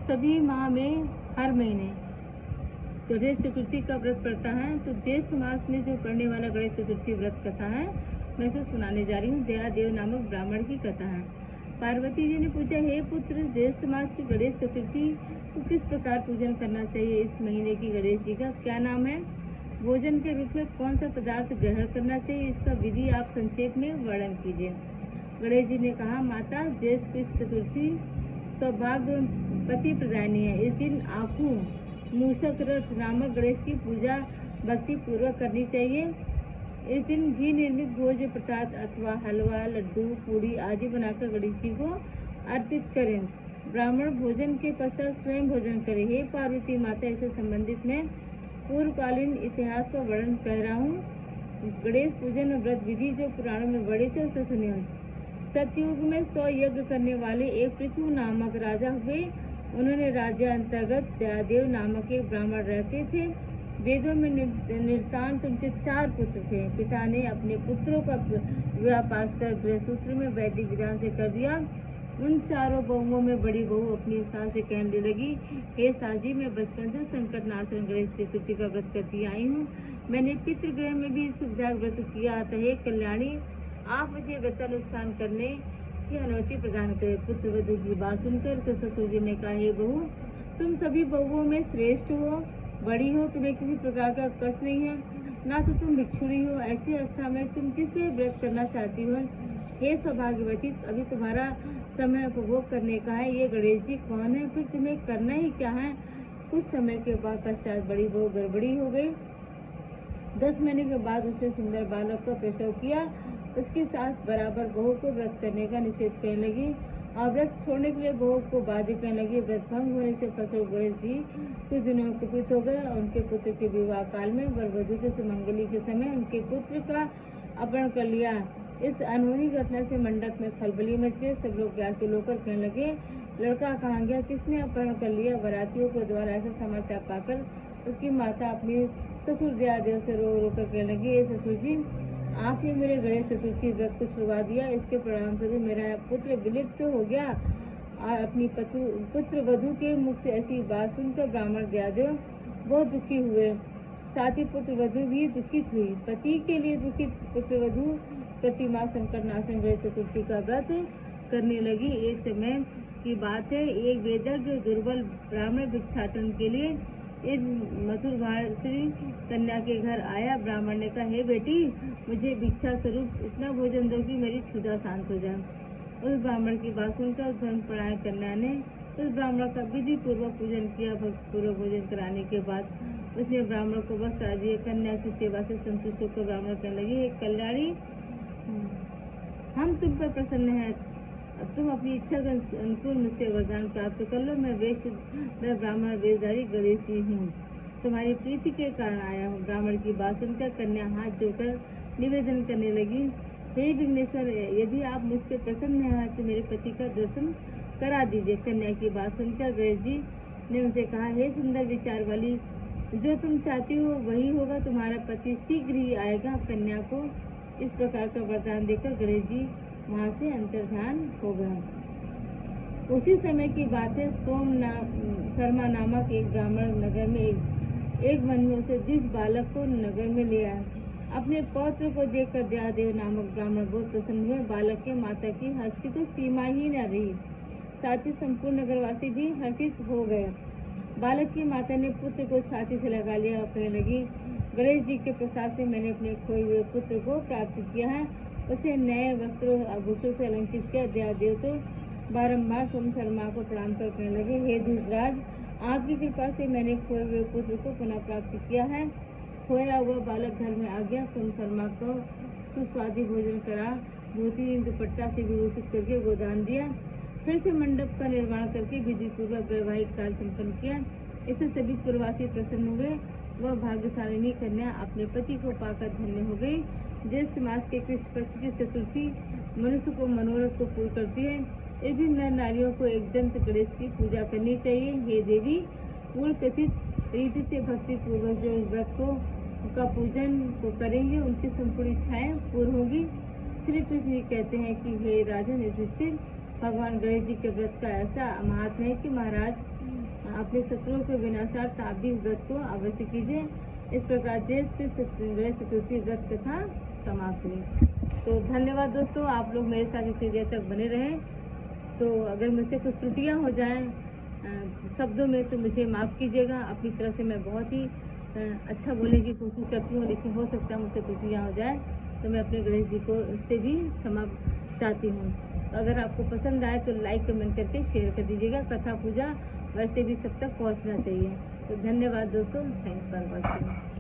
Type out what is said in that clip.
सभी माह में हर महीने गणेश चतुर्थी का व्रत पड़ता है। तो ज्येष्ठ मास में जो पढ़ने वाला गणेश चतुर्थी व्रत कथा है, मैं इसे सुनाने जा रही हूँ। दयादेव नामक ब्राह्मण की कथा है। पार्वती जी ने पूछा, हे पुत्र, ज्येष्ठ मास की गणेश चतुर्थी को किस प्रकार पूजन करना चाहिए? इस महीने की गणेश जी का क्या नाम है? भोजन के रूप में कौन सा पदार्थ ग्रहण करना चाहिए? इसका विधि आप संक्षेप में वर्णन कीजिए। गणेश जी ने कहा, माता, ज्येष्ठ की चतुर्थी सौभाग्य पति प्रदानी है। इस दिन आखू मूषक रथ नामक गणेश की पूजा भक्ति पूर्वक करनी चाहिए। इस दिन घी निर्मित भोज्य प्रसाद अथवा हलवा, लड्डू, पूड़ी आदि बनाकर गणेश जी को अर्पित करें। ब्राह्मण भोजन के पश्चात स्वयं भोजन करें। हे पार्वती माता, इससे संबंधित मैं पूर्वकालीन इतिहास का वर्णन कर रहा हूँ। गणेश पूजन व्रत विधि जो पुराणों में वर्णित थे उसे सुनिए। सतयुग में 100 यज्ञ करने वाले एक पृथु नामक राजा हुए। उन्होंने राज्य अंतर्गत दयादेव नामक एक ब्राह्मण रहते थे। वेदों में नितांत उनके 4 पुत्र थे। पिता ने अपने पुत्रों का विवाह पास कर गृहसूत्र में वैदिक विधान से कर दिया। उन 4 बहुओं में बड़ी बहू अपनी सास से कहने लगी, हे साजी, मैं बचपन से संकट नाशन गणेश चतुर्थी का व्रत करती आई हूँ। मैंने पितृगृह में भी सुविधा व्रत किया था। हे कल्याणी, आप मुझे व्रतानुष्ठान करने की अनुमति प्रदान करें। पुत्र वधू की बात सुनकर ससुर जी ने कहा, हे बहू, तुम सभी बहुओं में श्रेष्ठ हो, बड़ी हो, तुम्हें किसी प्रकार का कष्ट नहीं है, ना तो तुम भिक्षुणी हो। ऐसी अवस्था में तुम किस लिए व्रत करना चाहती हो? हे सौभाग्यवती, अभी तुम्हारा समय उपभोग करने का है। ये गणेश जी कौन है? फिर तुम्हें करना ही क्या है? कुछ समय के बाद पश्चात बड़ी बहू गर्भवती हो गई। 10 महीने के बाद उसने सुंदर बालक का प्रसव किया। उसकी सास बराबर बहू को व्रत करने का निषेध करने लगी और व्रत छोड़ने के लिए बहू को बाध्य करने लगी। व्रत भंग होने से फसल गणेश जी कुछ दिनों में कुपित हो गए। उनके पुत्र के विवाह काल में वर वधू के सुमंगली के समय उनके पुत्र का अपहरण कर लिया। इस अनहोनी घटना से मंडप में खलबली मच गई। सब लोग व्याकुल होकर कहने लगे, लड़का कहाँ गया? किसने अपहरण कर लिया? बारातियों के द्वारा ऐसा समाचार पाकर उसकी माता अपनी ससुर दयादेव से रो रो कर कहने लगी, हे ससुर जी, आपने मेरे गणेश चतुर्थी व्रत को छुड़वा दिया। इसके परिणाम स्वरूप मेरा पुत्र विलुप्त हो गया। और अपनी पुत्र वधू के मुख से ऐसी बात सुनकर ब्राह्मण दयादेव बहुत दुखी हुए। साथ ही पुत्र वधू भी दुखित हुई। पति के लिए दुखित पुत्र वधू प्रतिमा संकट नाशन गणेश चतुर्थी का व्रत करने लगी। एक समय की बात है, एक वेदज्ञ दुर्बल ब्राह्मण भिक्षाटन के लिए इस मथुर भाषी कन्या के घर आया। ब्राह्मण ने कहा, हे बेटी, मुझे भिक्षा स्वरूप इतना भोजन दो कि मेरी क्षुधा शांत हो जाए। उस ब्राह्मण की बात सुनकर धर्मपरायण कन्या ने उस ब्राह्मण का विधि पूर्वक पूजन किया। भक्ति पूर्वक भोजन कराने के बाद उसने ब्राह्मण को वस्त्र आदि कन्या की सेवा से संतुष्ट होकर ब्राह्मण कहने लगी, हे कल्याणी, हम तुम पर प्रसन्न हैं। तुम अपनी इच्छा के अनुकूल मुझसे वरदान प्राप्त कर लो। मैं ब्राह्मण वेशधारी गणेश जी हूँ, तुम्हारी प्रीति के कारण आया हूँ। ब्राह्मण की बात सुनकर कन्या हाथ जोड़कर निवेदन करने लगी, हे विघ्नेश्वर, यदि आप मुझ पर प्रसन्न हैं तो मेरे पति का दर्शन करा दीजिए। कन्या की बात सुनकर गणेश जी ने उनसे कहा, हे सुंदर विचार वाली, जो तुम चाहती हो वही होगा। तुम्हारा पति शीघ्र ही आएगा। कन्या को इस प्रकार का वरदान देकर गणेश जी वहाँ से अंतर्ध्यान हो गए। उसी समय की बात है, शर्मा नामक एक ब्राह्मण नगर में एक वन में उसे 20 बालक को नगर में ले आया। अपने पौत्र को देखकर दयादेव नामक ब्राह्मण बहुत प्रसन्न हुए। बालक के माता की हर्ष की तो सीमा ही न रही। साथ ही संपूर्ण नगरवासी भी हर्षित हो गए। बालक की माता ने पुत्र को छाती से लगा लिया और कहने लगी, गणेश जी के प्रसाद से मैंने अपने खोए हुए पुत्र को प्राप्त किया है। उसे नए वस्त्रों आभूषणों से अलंकृत किया। दयादेव तो बारंबार शर्मा को प्रणाम कर कहने लगे, हे धूतराज, आपकी कृपा से मैंने खोए हुए पुत्र को पुनः प्राप्त किया है। खोया हुआ बालक घर में आ गया। शर्मा को सुस्वादी भोजन करा, धोती दुपट्टा से विभूषित करके गोदान दिया। फिर से मंडप का निर्माण करके विधि पूर्वक वैवाहिक कार्य संपन्न किया। इससे सभी पूर्ववासी प्रसन्न हुए। वह भाग्यशालिनी कन्या अपने पति को पाकर धन्य हो गई। ज्येष्ठ मास के कृष्ण पक्ष की चतुर्थी मनुष्य को मनोरथ को पूर्ण करती है। इस दिन नर नारियों को एक दंत गणेश की पूजा करनी चाहिए। हे देवी, पूर्व कथित रीति से भक्ति पूर्वक जो व्रत का पूजन को करेंगे उनकी संपूर्ण इच्छाएं पूर्ण होगी। श्री कृष्ण जी कहते हैं कि हे राजन युधिष्ठिर, भगवान गणेश जी के व्रत का ऐसा महात्म्य है कि महाराज अपने शत्रुओं के विनाशार्थ आप भी इस व्रत को अवश्य कीजिए। इस प्रकार जयेश के गणेश चतुर्थी व्रत कथा समाप्त हुई। तो धन्यवाद दोस्तों, आप लोग मेरे साथ इतनी देर तक बने रहें। तो अगर मुझसे कुछ त्रुटियां हो जाएं शब्दों में तो मुझे माफ़ कीजिएगा। अपनी तरफ से मैं बहुत ही अच्छा बोलने की कोशिश करती हूँ, लेकिन हो सकता है मुझसे त्रुटियाँ हो जाए तो मैं अपने गणेश जी को से भी क्षमा चाहती हूँ। तो अगर आपको पसंद आए तो लाइक कमेंट करके शेयर कर दीजिएगा। कथा पूजा वैसे भी सब तक पहुँचना चाहिए। तो धन्यवाद दोस्तों, थैंक्स फॉर वॉचिंग।